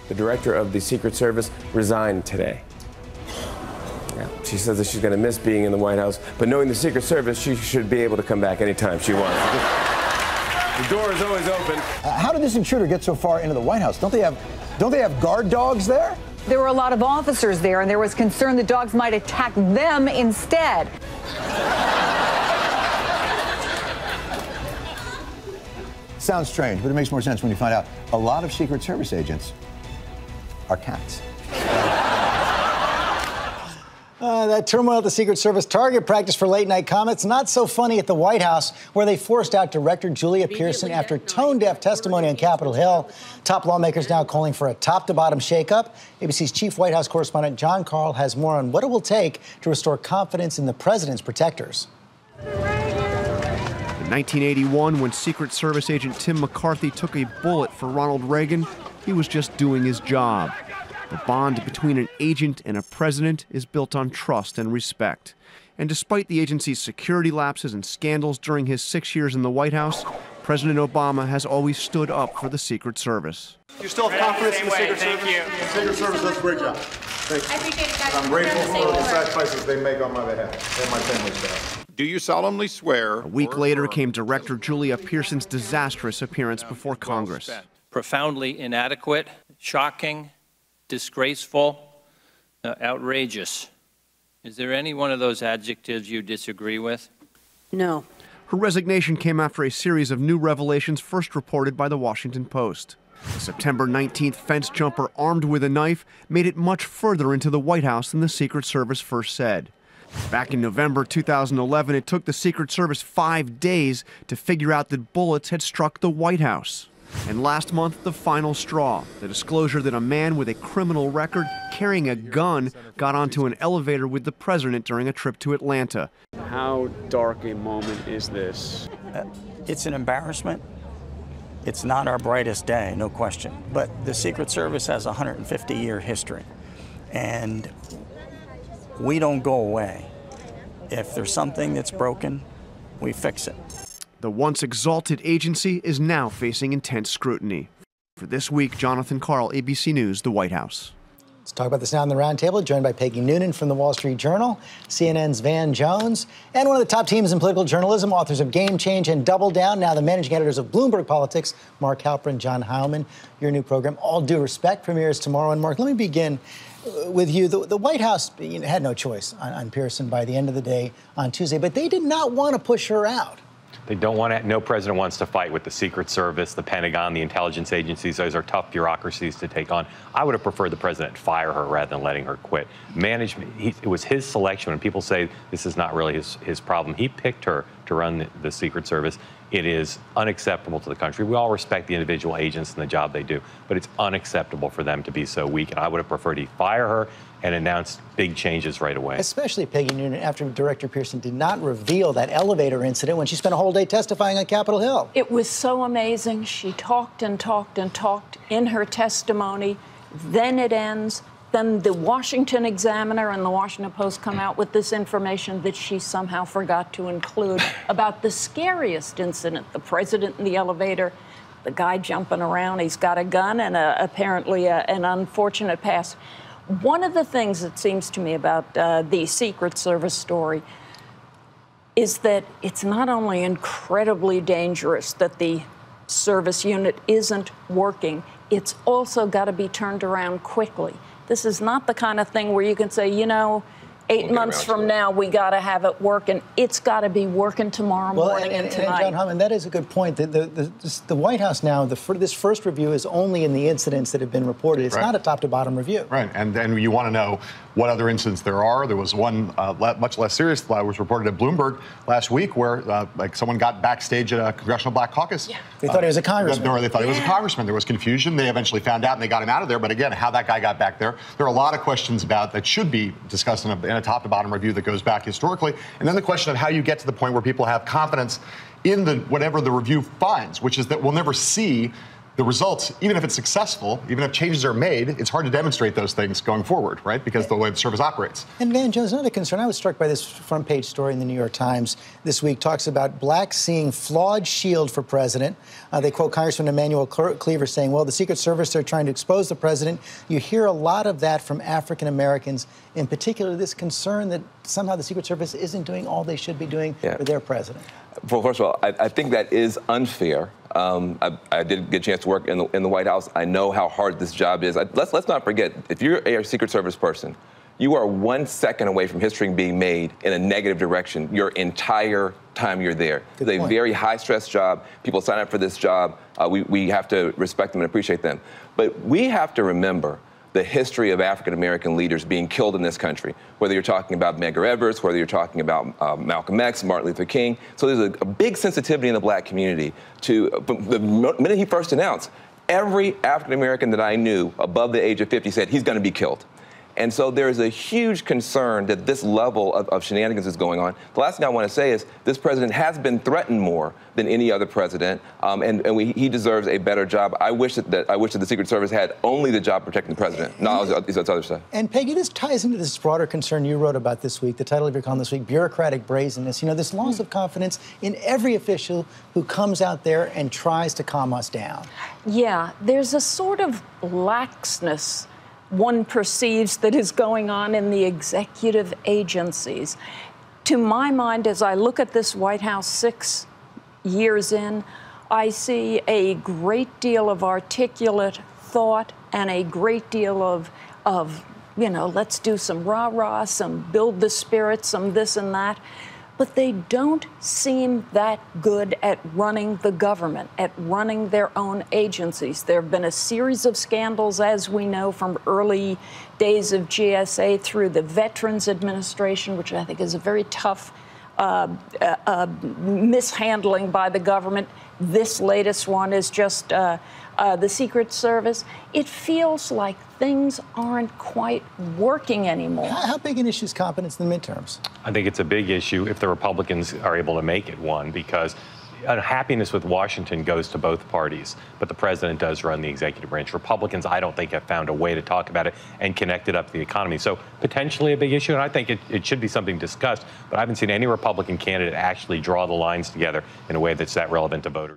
the director of the Secret Service, resigned today. Yeah, she says that she's going to miss being in the White House, but knowing the Secret Service, she should be able to come back anytime she wants. The door is always open. How did this intruder get so far into the White House? Don't they have guard dogs there? There were a lot of officers there, and there was concern the dogs might attack them instead. Sounds strange, but it makes more sense when you find out a lot of Secret Service agents are cats. That turmoil at the Secret Service target practice for late-night comments, not so funny at the White House, where they forced out Director Julia Pearson after tone-deaf testimony on Capitol Hill. Top lawmakers now calling for a top-to-bottom shakeup. ABC's chief White House correspondent John Karl has more on what it will take to restore confidence in the president's protectors. In 1981, when Secret Service agent Tim McCarthy took a bullet for Ronald Reagan, he was just doing his job. The bond between an agent and a president is built on trust and respect. And despite the agency's security lapses and scandals during his 6 years in the White House, President Obama has always stood up for the Secret Service. You still have confidence in the Secret Service? The Secret Service does a great job. Thank you. I'm grateful for the sacrifices they make on my behalf and my family's behalf. Do you solemnly swear? A week later came Director Julia Pearson's disastrous appearance before Congress. Profoundly inadequate, shocking, disgraceful, outrageous. Is there any one of those adjectives you disagree with? No. Her resignation came after a series of new revelations first reported by the Washington Post. The September 19th fence jumper armed with a knife made it much further into the White House than the Secret Service first said. Back in November 2011, it took the Secret Service 5 days to figure out that bullets had struck the White House. And last month, the final straw, the disclosure that a man with a criminal record carrying a gun got onto an elevator with the president during a trip to Atlanta. How dark a moment is this? It's an embarrassment. It's not our brightest day, no question. But the Secret Service has a 150-year history, and we don't go away. If there's something that's broken, we fix it. The once exalted agency is now facing intense scrutiny. For This Week, Jonathan Karl, ABC News, the White House. Let's talk about this now on the roundtable, joined by Peggy Noonan from the Wall Street Journal, CNN's Van Jones, and one of the top teams in political journalism, authors of Game Change and Double Down, now the managing editors of Bloomberg Politics, Mark Halperin, John Heilemann. Your new program, All Due Respect, premieres tomorrow. And Mark, let me begin with you. The White House had no choice on Pearson by the end of the day on Tuesday, but they did not want to push her out. They don't want to, no president wants to fight with the Secret Service, the Pentagon, the intelligence agencies. Those are tough bureaucracies to take on. I would have preferred the president fire her rather than letting her quit. Management, it was his selection. When people say this is not really his problem, he picked her to run the Secret Service. It is unacceptable to the country. We all respect the individual agents and the job they do, but it's unacceptable for them to be so weak. And I would have preferred he fire her and announce big changes right away. Especially, Peggy Noonan, after Director Pearson did not reveal that elevator incident when she spent a whole day testifying on Capitol Hill. It was so amazing. She talked and talked and talked in her testimony. Then it ends. Then the Washington Examiner and the Washington Post come out with this information that she somehow forgot to include about the scariest incident, the president in the elevator, the guy jumping around. He's got a gun and apparently an unfortunate past. One of the things that seems to me about the Secret Service story is that it's not only incredibly dangerous that the service unit isn't working, it's also got to be turned around quickly. This is not the kind of thing where you can say, you know, 8 months from now, we got to have it working. It's got to be working tomorrow morning and tonight. And John Heilemann, that is a good point. The White House now, this first review is only in the incidents that have been reported. It's not a top-to-bottom review. Right, and then you want to know what other incidents there are. There was one much less serious that was reported at Bloomberg last week where like someone got backstage at a Congressional Black Caucus. Yeah. They thought he was a congressman. Or they thought he was a congressman. There was confusion. They eventually found out and they got him out of there. But again, how that guy got back there, there are a lot of questions about that should be discussed in a top-to-bottom review that goes back historically. And then the question of how you get to the point where people have confidence in whatever the review finds, which is that we'll never see the results, even if it's successful, even if changes are made, it's hard to demonstrate those things going forward, right? Because the way the service operates. And Van Jones, another concern, I was struck by this front page story in the New York Times this week, talks about blacks seeing flawed shield for president. They quote Congressman Emanuel Cleaver saying, well, the Secret Service, they're trying to expose the president. You hear a lot of that from African Americans, in particular this concern that somehow the Secret Service isn't doing all they should be doing for their president. Well, first of all, I think that is unfair. I did get a chance to work in the White House. I know how hard this job is. Let's not forget, if you're a Secret Service person, you are 1 second away from history being made in a negative direction your entire time you're there. It's a very high-stress job. People sign up for this job. We have to respect them and appreciate them. But we have to remember the history of African-American leaders being killed in this country, whether you're talking about Medgar Evers, whether you're talking about Malcolm X, Martin Luther King. So there's a big sensitivity in the black community to, the minute he first announced, every African-American that I knew above the age of 50 said he's going to be killed. And so there's a huge concern that this level of shenanigans is going on. The last thing I want to say is this president has been threatened more than any other president, and he deserves a better job. I wish that the Secret Service had only the job protecting the president, not all this other stuff. And Peggy, this ties into this broader concern you wrote about this week. The title of your column this week, Bureaucratic Brazenness. You know, this loss of confidence in every official who comes out there and tries to calm us down. Yeah, there's a sort of laxness one perceives that is going on in the executive agencies. To my mind, as I look at this White House 6 years in, I see a great deal of articulate thought and a great deal of you know, let's do some rah-rah, some build the spirit, some this and that. But they don't seem that good at running the government, at running their own agencies. There have been a series of scandals, as we know, from early days of GSA through the Veterans Administration, which I think is a very tough mishandling by the government. This latest one is just the Secret Service. It feels like things aren't quite working anymore. How big an issue is competence in the midterms? I think it's a big issue if the Republicans are able to make it one, because unhappiness with Washington goes to both parties, but the president does run the executive branch. Republicans, I don't think, have found a way to talk about it and connect it up to the economy. So potentially a big issue, and I think it should be something discussed, but I haven't seen any Republican candidate actually draw the lines together in a way that's that relevant to voters.